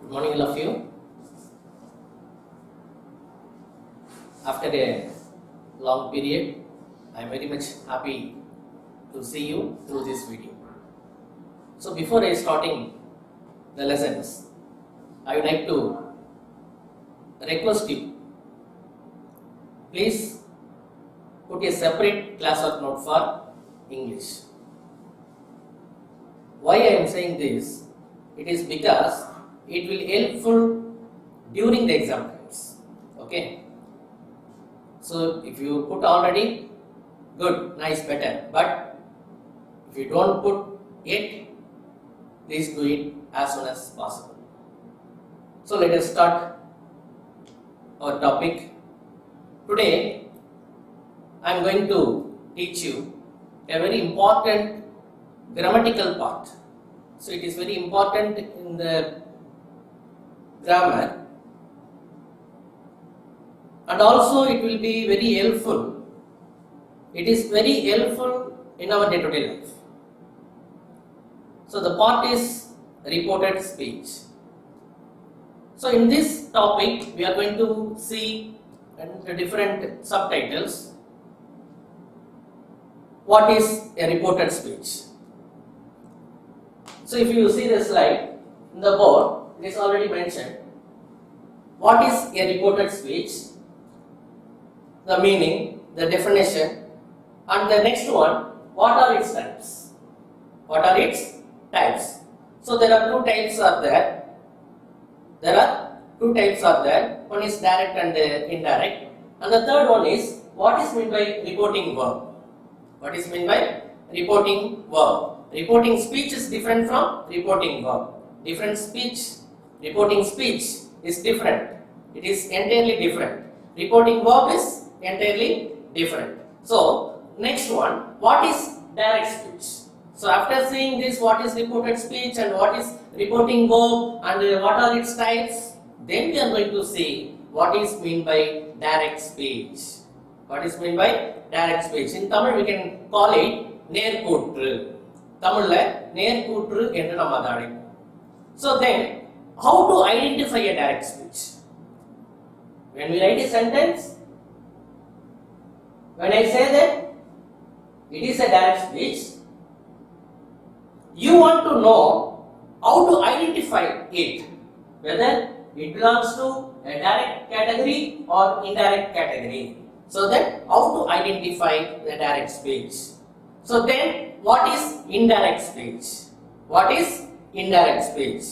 Good morning, all of you. After a long period, I am very much happy to see you through this video. So, before I starting the lessons, I would like to request you, please put a separate class work note for English. Why I am saying this? It is because it will helpful during the exam times. Okay. So if you put already, good, nice, better. But if you don't put yet, please do it as soon as possible. So let us start our topic. Today I am going to teach you a very important grammatical part. So it is very important in the grammar, and also it will be very helpful. It is very helpful in our day-to-day life. So the part is reported speech. So in this topic we are going to see the different subtitles. What is a reported speech? So if you see the slide in the board, it is already mentioned. What is a reported speech? The meaning, the definition, and the next one, what are its types? What are its types? So there are two types are there. One is direct and indirect. And the third one is, what is meant by reporting verb? What is meant by reporting verb? Reporting speech is different from reporting verb. Reporting speech is different. It is entirely different. Reporting verb is entirely different. So, next one, what is direct speech? So, after seeing this, what is reported speech and what is reporting verb and what are its types, then we are going to see what is meant by direct speech. What is meant by direct speech? In Tamil, we can call it நேர்கூற்று. தமிழ்ல நேர்கூற்று என்று நாம் அதை அழைப்போம். So then, how to identify a direct speech? When we write a sentence, when I say that it is a direct speech, you want to know how to identify it, whether it belongs to a direct category or indirect category. So then, how to identify the direct speech? So then, what is indirect speech? What is indirect speech?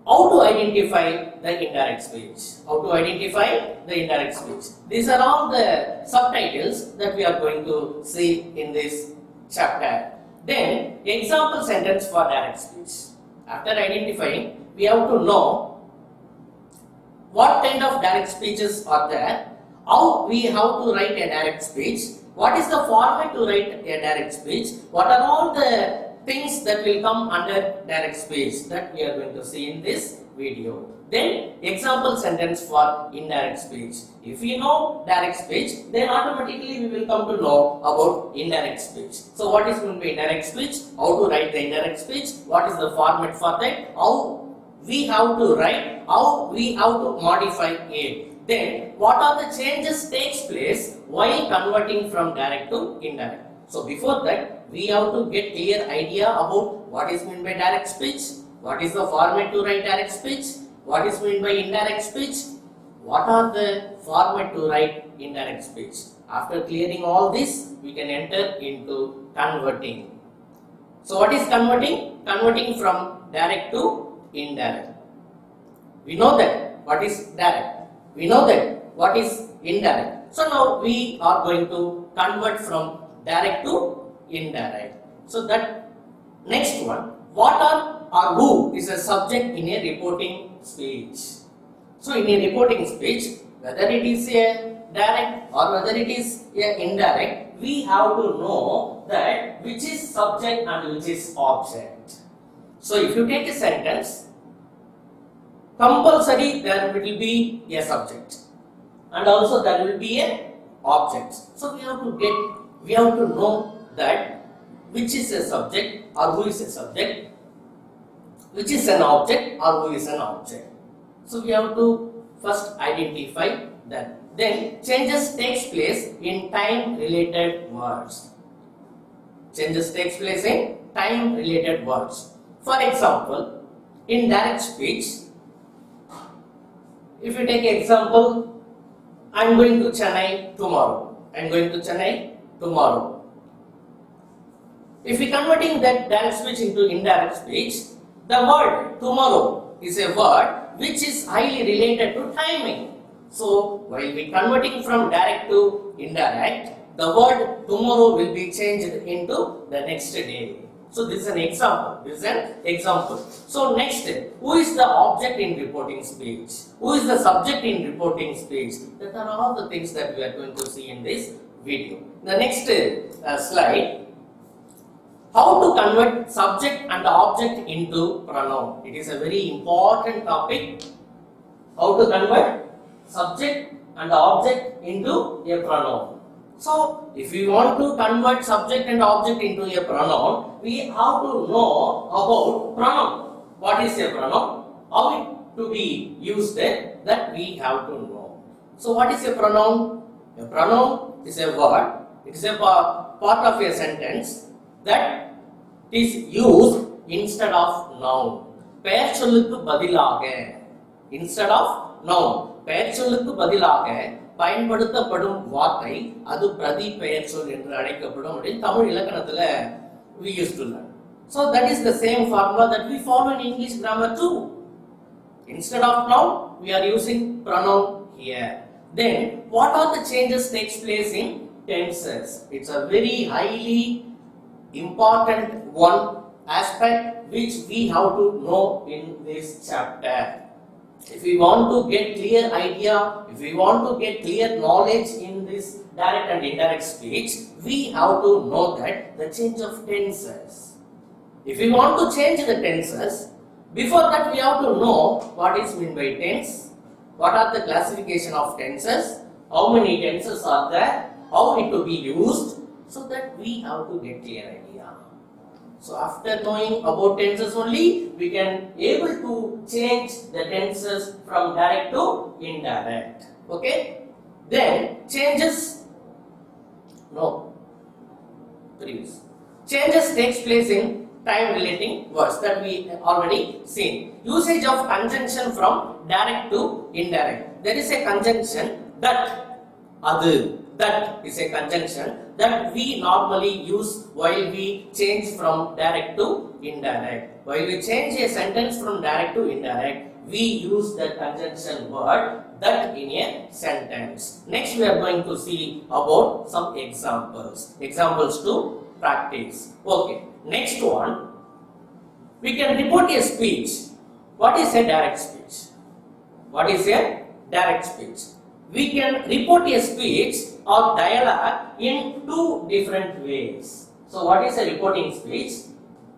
How to identify the indirect speech? How to identify the indirect speech? These are all the subtitles that we are going to see in this chapter. Then, example sentence for direct speech. After identifying, we have to know what kind of direct speeches are there, how we have to write a direct speech, what is the format to write a direct speech, what are all the things that will come under direct speech that we are going to see in this video. Then example sentence for indirect speech. If we know direct speech, then automatically we will come to know about indirect speech. So what is meant by indirect speech? How to write the indirect speech? What is the format for that? How we have to write? How we have to modify it? Then, what are the changes takes place while converting from direct to indirect? So, before that, we have to get clear idea about what is meant by direct speech, what is the format to write direct speech, what is meant by indirect speech, what are the format to write indirect speech. After clearing all this, we can enter into converting. So, what is converting? Converting from direct to indirect. We know that what is direct. We know that what is indirect. So now we are going to convert from direct to indirect. So that next one, what are or who is a subject in a reporting speech? So in a reporting speech, whether it is a direct or whether it is a indirect, we have to know that which is subject and which is object. So if you take a sentence, compulsory there will be a subject and also there will be a object. So we have to know that which is a subject or who is a subject, which is an object or who is an object. So we have to first identify that. Then changes takes place in time related words. Changes takes place in time related words. For example, in direct speech, if you take example, I am going to Chennai tomorrow. I am going to Chennai tomorrow. If we converting that direct speech into indirect speech, the word tomorrow is a word which is highly related to timing. So while we converting from direct to indirect, the word tomorrow will be changed into the next day. So this is an example. This is an example. So next, who is the object in reporting speech? Who is the subject in reporting speech? That are all the things that we are going to see in this video. The next slide. How to convert subject and object into pronoun. It is a very important topic. How to convert subject and object into a pronoun. So, if we want to convert subject and object into a pronoun, we have to know about pronoun. What is a pronoun? How it to be used, that we have to know. So, what is a pronoun? A pronoun is a word. It is a part of a sentence that is used instead of noun. பெயர் சொல்லுக்கு பதிலாக, instead of noun, பெயர் சொல்லுக்கு பதிலாக பயன்படுத்தப்படும் வார்த்தை அது பிரதி பெயர் சொல் என்று அழைக்கப்படும் அப்படின்னு Tamil இலக்கணத்துல we used to learn. So that is the same formula that we follow in English grammar too. Instead of noun, we are using pronoun here. Then what are the changes takes place in tenses? It's a very highly important one aspect which we have to know in this chapter. If we want to get clear idea, if we want to get clear knowledge in this direct and indirect speech, we have to know that the change of tenses. If we want to change the tenses, before that we have to know what is meant by tense, what are the classification of tenses, how many tenses are there, how it to be used, so that we have to get clear idea. So after knowing about tenses only, we can able to change the tenses from direct to indirect. Okay? Then changes, no, previous. Changes takes place in time relating words that we already seen. Usage of conjunction from direct to indirect. There is a conjunction that, adu. That is a conjunction that we normally use while we change from direct to indirect. While we change a sentence from direct to indirect, we use the conjunction word that in a sentence. Next we are going to see about some examples. Examples to practice. Okay. Next one. We can report a speech. What is a direct speech? What is a direct speech? We can report a speech or dialogue in two different ways. So what is a reporting speech?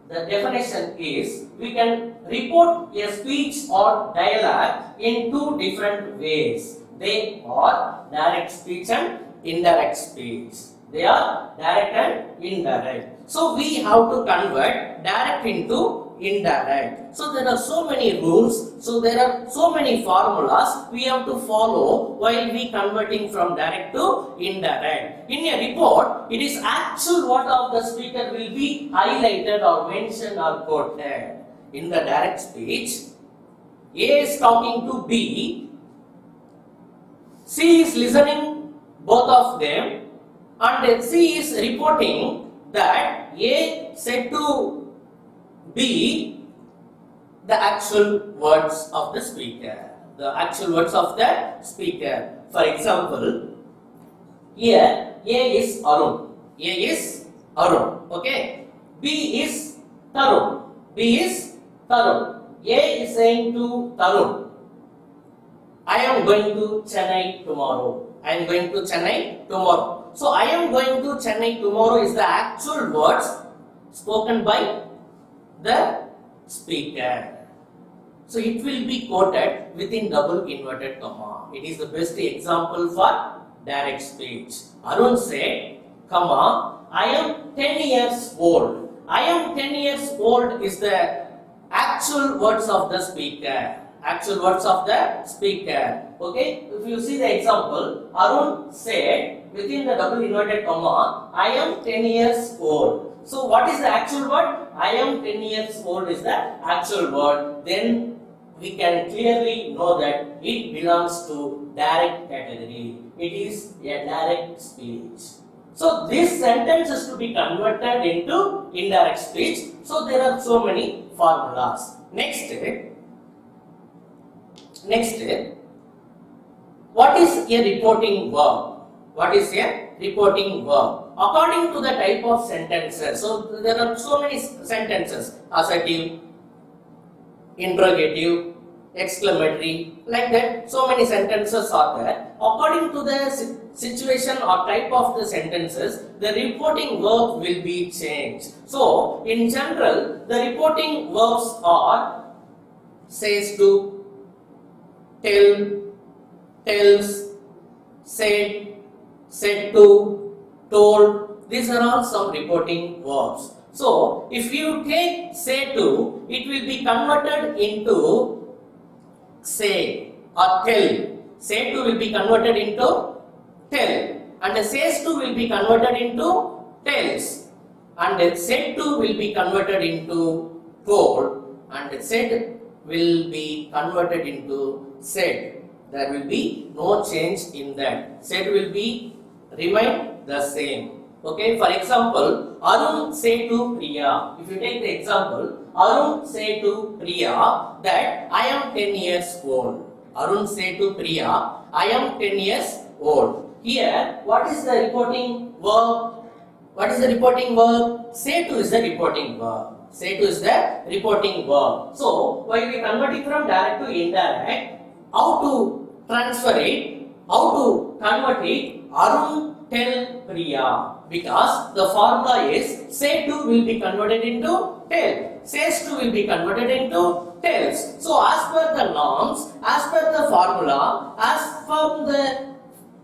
The definition is we can report a speech or dialogue in two different ways. They are direct speech and indirect speech. They are direct and indirect. So we have to convert direct into indirect. So there are so many rules, so there are so many formulas we have to follow while we converting from direct to indirect. In a report, it is actual what of the speaker will be highlighted or mentioned or quoted. In the direct speech, A is talking to B, C is listening both of them, and C is reporting that A said to B the actual words of the speaker. The actual words of the speaker. For example, here A is Arun. A is Arun. Okay. B is Tarun. B is Tarun. A is saying to Tarun, I am going to Chennai tomorrow. I am going to Chennai tomorrow. So I am going to Chennai tomorrow is the actual words spoken by the speaker. So it will be quoted within double inverted comma. It is the best example for direct speech. Arun said, comma, I am 10 years old. I am 10 years old is the actual words of the speaker. actual words of the speaker. Okay, if you see the example, Arun said within the double inverted comma, I am 10 years old. So what is the actual word? I am 10 years old is the actual word. Then we can clearly know that it belongs to direct category. It is a direct speech. So this sentence is to be converted into indirect speech. So there are so many formulas. Next, what is a reporting verb? What is a reporting verb? According to the type of sentences. So there are so many sentences: assertive, interrogative, exclamatory, like that. So many sentences are there. According to the situation or type of the sentences, the reporting verb will be changed. So in general, the reporting verbs are says to, tell, tells, said, said to, told. These are all some reporting verbs. So if you take say to, it will be converted into say or tell. Say to will be converted into tell, and says to will be converted into tells, and said to will be converted into told, and said will be converted into said. There will be no change in that. Said will be remain the same. Okay, for example, Arun say to Priya. If you take the example, Arun say to Priya that I am 10 years old. Arun say to Priya, I am 10 years old. Here, what is the reporting verb? What is the reporting verb? Say to is the reporting verb. Say to is the reporting verb. So, while we converting from direct to indirect, how to transfer it? How to convert it? Arun tell Priya. Because the formula is say to will be converted into tell. Says to will be converted into tells. So as per the norms, as per the formula, as per the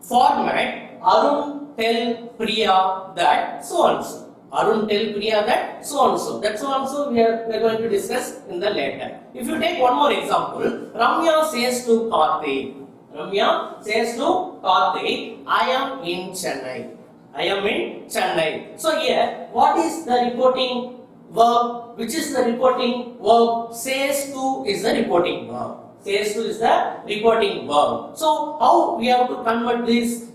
format, Arun tell Priya that so and so. Arun tell Priya that so and so. That so and so we are going to discuss in the later. If you take one more example, Ramya says to Karthik. Ramya says to Karthik, I am in Chennai. I am in Chennai. So here, what is the reporting verb? Which is the reporting verb? Says to is the reporting verb. Says to is the reporting verb. So how we have to convert this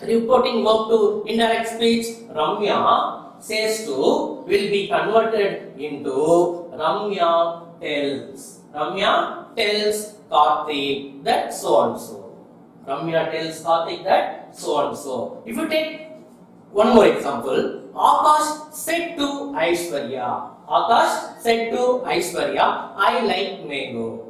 reporting verb to indirect speech? Ramya says to will be converted into Ramya tells. Ramya tells Karthik that so and so. Ramya tells Karthik that so and so. If you take one more example, Akash said to Aishwarya. Akash said to Aishwarya, I like mango.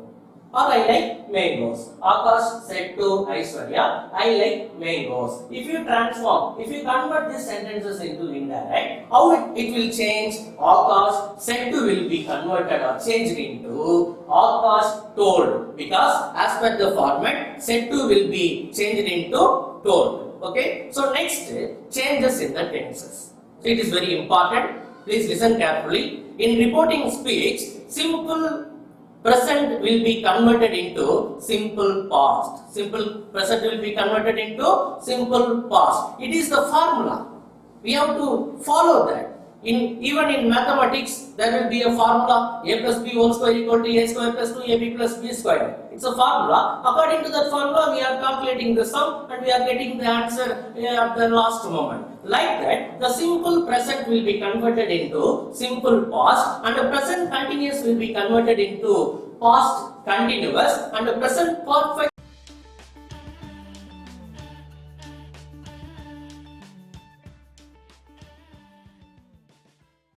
Or I like mangoes. Akash said to Aishwarya, I like mangoes. If you transform, if you convert these sentences into indirect, how it will change? Akash said to will be converted or changed into Akash told. Because as per the format, said to will be changed into told. Okay, so next, changes in the tenses. So it is very important. Please listen carefully. In reporting speech, simple present will be converted into simple past. Simple present will be converted into simple past. It is the formula. We have to follow that. Even in mathematics, there will be a formula: a plus b whole square equal to a square plus 2ab plus b square. It's a formula. According to that formula, we are calculating the sum and we are getting the answer at the last moment. Like that, the simple present will be converted into simple past, and the present continuous will be converted into past continuous, and the present perfect